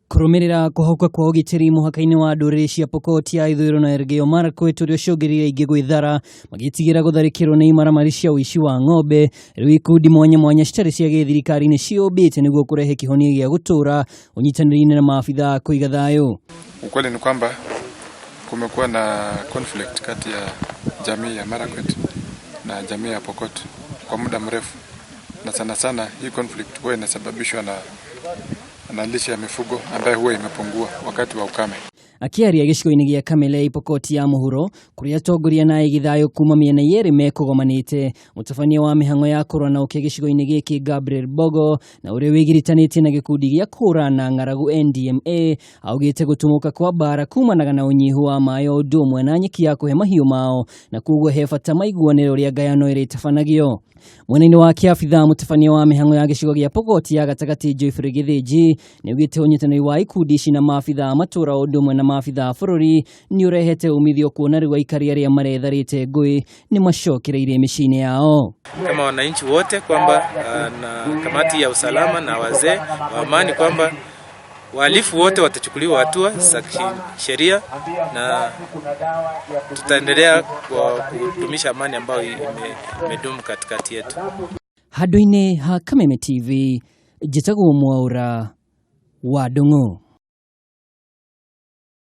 Kurumirira kuhauka kwa ugitiri muhaka-ini wa nduriri cia Pokot ya ithuiro na Elgeyo Marakwet uria ucungiriirie ingi gwithara magitigira gutharikirwo ni imaramari cia uici wa ng'ombe. Riu ikundi mwanya citari cia githirikari ni ciumbite niguo kurehe kihonia gia gutura unyitaniri na maafitha kuiga thayo. Ukweli ni kwamba kumekuwa na conflict kati ya jamii ya Marakwet na jamii ya Pokot kwa muda mrefu, na sana hii conflict huwa inasababishwa na lishe ya mifugo ambayo huwa imepungua wakati wa ukame. Akiaria gicigo-ini gia Kamele Pokot ya muhuro kuria atongoria na igithayo kuuma miena yeri mekugomanite. Mutabania wa mihango ya kurwa na uke gicigo-ini giki Gabriel Bogo na uria wigiritanite na gikundi gia kura na ng'aragu NDMA augite gutumuka kwa bara kumanaga na unyihu wa mayo ndumwe na nyeki ya kuhe mahiu mao na kuguo he bata maiguaniro ria ngayano iri tafanagio. Mwena-ini wa kiafitha mutabania wa mihango ya gicigo gia Pokot ya gatagati Joyfrey Githiji ni ugite unyitaniri wa ikundi ici na maafitha matura ndumwe na maafitha bururi ni urehete umithio kuona riu aikari aria maretharite ngui ni macokereirie micini yao. Kama wananchi wote kwamba na kamati ya usalama na wazee wa amani kwamba wahalifu wote watachukuliwa hatua za sheria na tutaendelea kudumisha amani ambayo imedumu katikati yetu. Handũ-inĩ ha Kameme TV, njĩtagwo Mwaura wa Ndung'u.